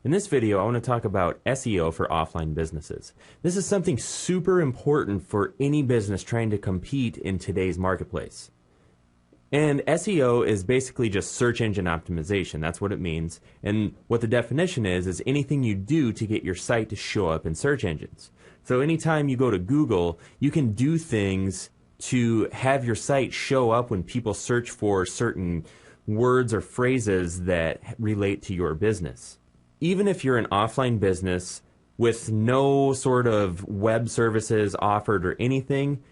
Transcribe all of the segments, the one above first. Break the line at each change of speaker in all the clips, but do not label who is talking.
In this video, I want to talk about SEO for offline businesses. This is something super important for any business trying to compete in today's marketplace. And SEO is basically just search engine optimization. That's what it means. And what the definition is anything you do to get your site to show up in search engines. So anytime you go to Google, you can do things to have your site show up when people search for certain words or phrases that relate to your business. Even if you're an offline business with no sort of web services offered or anything,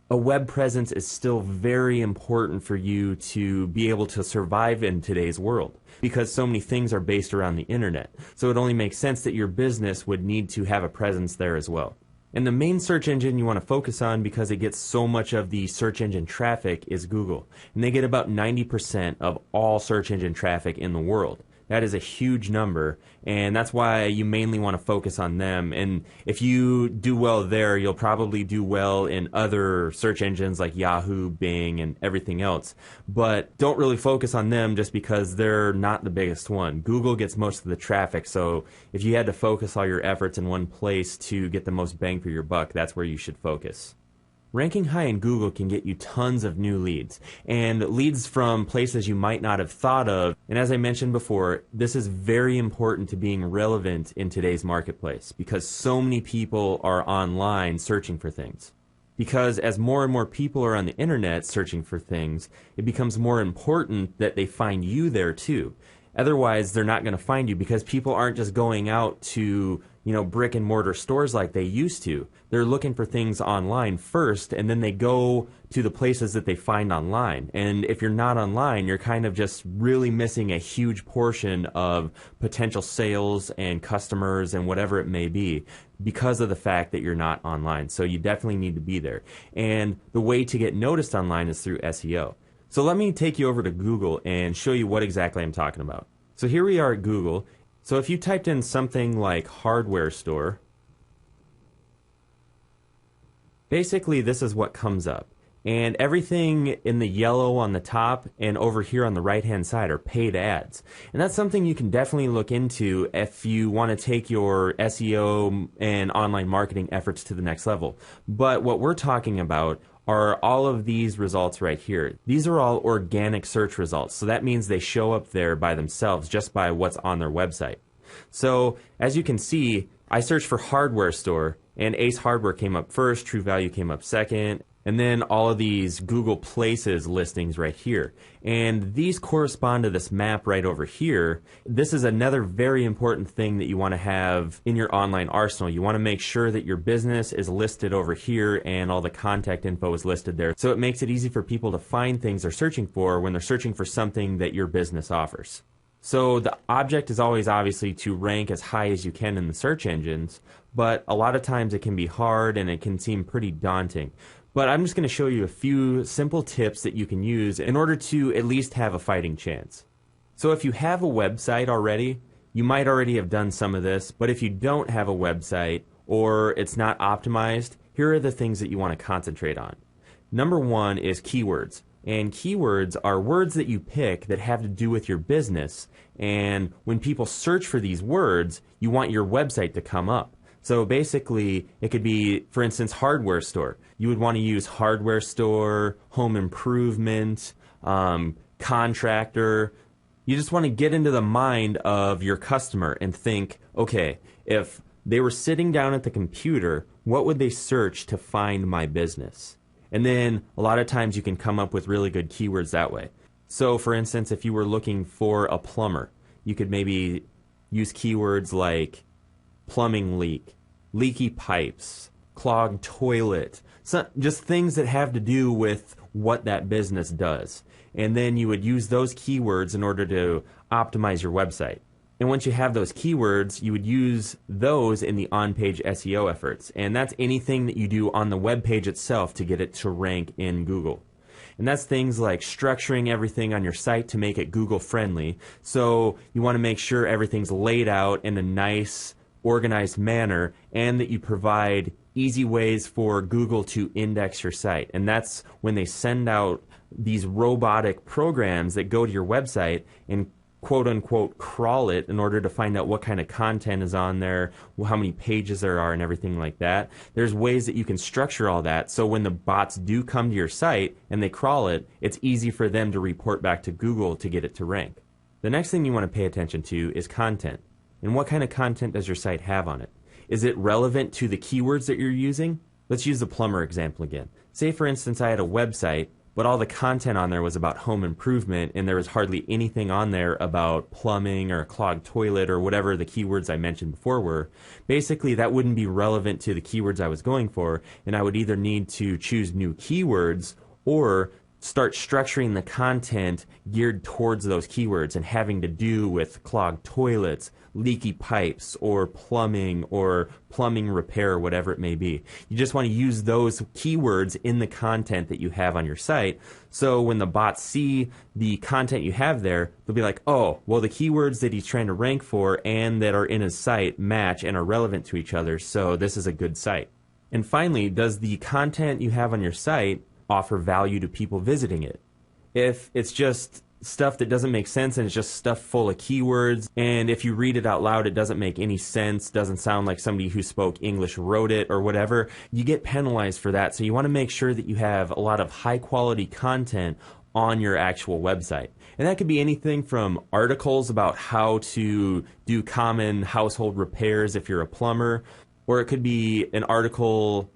a web presence is still very important for you to be able to survive in today's world because so many things are based around the internet. So it only makes sense that your business would need to have a presence there as well. And the main search engine you want to focus on, because it gets so much of the search engine traffic, is Google. And they get about 90% of all search engine traffic in the world. That is a huge number, and that's why you mainly want to focus on them. And if you do well there, you'll probably do well in other search engines like Yahoo, Bing, and everything else. But don't really focus on them just because they're not the biggest one. Google gets most of the traffic, so if you had to focus all your efforts in one place to get the most bang for your buck, that's where you should focus. Ranking high in Google can get you tons of new leads, and leads from places you might not have thought of. And as I mentioned before, this is very important to being relevant in today's marketplace because so many people are online searching for things. Because as more and more people are on the internet searching for things, it becomes more important that they find you there too. Otherwise, they're not going to find you because people aren't just going out to, brick and mortar stores like they used to. They're looking for things online first, and then they go to the places that they find online. And if you're not online, you're kind of just really missing a huge portion of potential sales and customers and whatever it may be because of the fact that you're not online. So you definitely need to be there. And the way to get noticed online is through SEO. So let me take you over to Google and show you what exactly I'm talking about. So here we are at Google. So if you typed in something like hardware store, basically this is what comes up. And everything in the yellow on the top and over here on the right-hand side are paid ads. And that's something you can definitely look into if you want to take your SEO and online marketing efforts to the next level. But what we're talking about are all of these results right here. These are all organic search results. So that means they show up there by themselves just by what's on their website. So as you can see, I searched for hardware store and Ace Hardware came up first, True Value came up second, and then all of these Google Places listings right here. And these correspond to this map right over here. This is another very important thing that you want to have in your online arsenal. You want to make sure that your business is listed over here and all the contact info is listed there. So it makes it easy for people to find things they're searching for when they're searching for something that your business offers. So the object is always obviously to rank as high as you can in the search engines, but a lot of times it can be hard and it can seem pretty daunting. But I'm just going to show you a few simple tips that you can use in order to at least have a fighting chance. So if you have a website already, you might already have done some of this, but if you don't have a website or it's not optimized, here are the things that you want to concentrate on. Number one is keywords. And keywords are words that you pick that have to do with your business. And when people search for these words, you want your website to come up. So basically, it could be, for instance, hardware store. You would want to use hardware store, home improvement, contractor. You just want to get into the mind of your customer and think, okay, if they were sitting down at the computer, what would they search to find my business? And then a lot of times you can come up with really good keywords that way. So for instance, if you were looking for a plumber, you could maybe use keywords like plumbing leak, leaky pipes, clogged toilet, just things that have to do with what that business does. And then you would use those keywords in order to optimize your website. And once you have those keywords, you would use those in the on-page SEO efforts. And that's anything that you do on the web page itself to get it to rank in Google. And that's things like structuring everything on your site to make it Google friendly. So you want to make sure everything's laid out in a nice, organized manner and that you provide easy ways for Google to index your site. And that's when they send out these robotic programs that go to your website and quote unquote crawl it in order to find out what kind of content is on there, how many pages there are, and everything like that. There's ways that you can structure all that so when the bots do come to your site and they crawl it, it's easy for them to report back to Google to get it to rank. The next thing you want to pay attention to is content. And what kind of content does your site have on it? Is it relevant to the keywords that you're using? Let's use the plumber example again. Say for instance I had a website, but all the content on there was about home improvement and there was hardly anything on there about plumbing or a clogged toilet or whatever the keywords I mentioned before were. Basically, that wouldn't be relevant to the keywords I was going for, and I would either need to choose new keywords or start structuring the content geared towards those keywords and having to do with clogged toilets, leaky pipes, or plumbing repair, whatever it may be. You just want to use those keywords in the content that you have on your site, so when the bots see the content you have there, they'll be like, oh, well, the keywords that he's trying to rank for and that are in his site match and are relevant to each other, so this is a good site. And finally, does the content you have on your site offer value to people visiting it? If it's just stuff that doesn't make sense and it's just stuff full of keywords, and if you read it out loud it doesn't make any sense, doesn't sound like somebody who spoke English wrote it or whatever, you get penalized for that. So you want to make sure that you have a lot of high quality content on your actual website. And that could be anything from articles about how to do common household repairs if you're a plumber, or it could be an article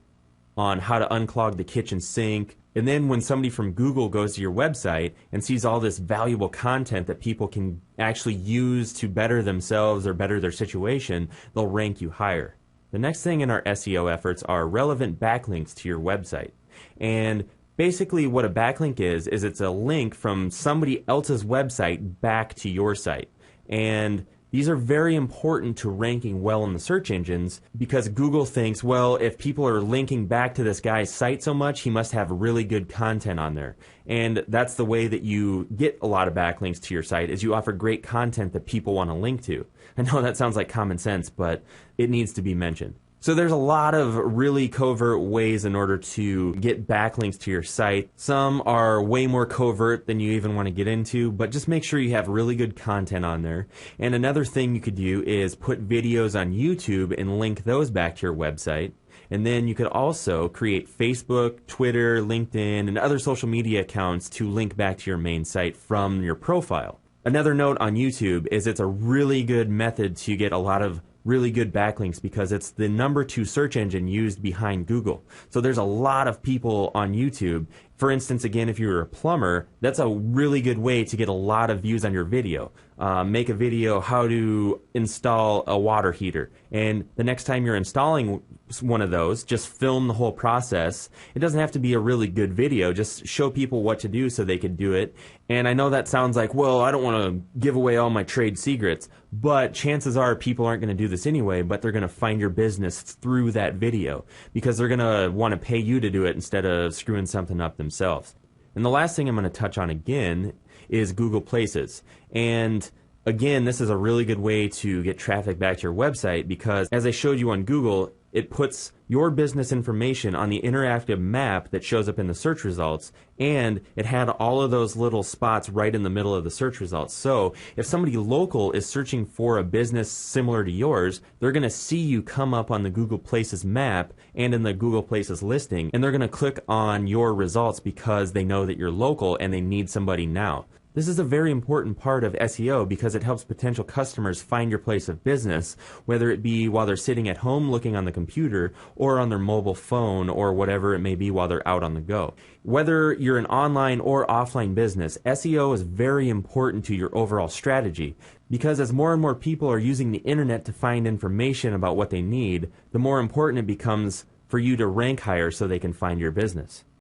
on how to unclog the kitchen sink. And then when somebody from Google goes to your website and sees all this valuable content that people can actually use to better themselves or better their situation, they'll rank you higher. The next thing in our SEO efforts are relevant backlinks to your website. And basically what a backlink is it's a link from somebody else's website back to your site. And these are very important to ranking well in the search engines because Google thinks, well, if people are linking back to this guy's site so much, he must have really good content on there. And that's the way that you get a lot of backlinks to your site, is you offer great content that people want to link to. I know that sounds like common sense, but it needs to be mentioned. So there's a lot of really covert ways in order to get backlinks to your site. Some are way more covert than you even want to get into, but just make sure you have really good content on there. And another thing you could do is put videos on YouTube and link those back to your website. And then you could also create Facebook, Twitter, LinkedIn, and other social media accounts to link back to your main site from your profile. Another note on YouTube is it's a really good method to get a lot of really good backlinks because it's the #2 search engine used behind Google. So there's a lot of people on YouTube. For instance, again, if you're a plumber, that's a really good way to get a lot of views on your video. Make a video how to install a water heater, and the next time you're installing one of those, just film the whole process. It doesn't have to be a really good video, just show people what to do so they could do it. And I know that sounds like, well, I don't want to give away all my trade secrets, but chances are people aren't going to do this anyway, but they're going to find your business through that video because they're going to want to pay you to do it instead of screwing something up themselves. And the last thing I'm going to touch on again is Google Places. And again, this is a really good way to get traffic back to your website because, as I showed you on Google, it puts your business information on the interactive map that shows up in the search results, and it had all of those little spots right in the middle of the search results. So if somebody local is searching for a business similar to yours, they're going to see you come up on the Google Places map and in the Google Places listing, and they're going to click on your results because they know that you're local and they need somebody now. This is a very important part of SEO because it helps potential customers find your place of business, whether it be while they're sitting at home looking on the computer or on their mobile phone or whatever it may be while they're out on the go. Whether you're an online or offline business, SEO is very important to your overall strategy because as more and more people are using the internet to find information about what they need, the more important it becomes for you to rank higher so they can find your business.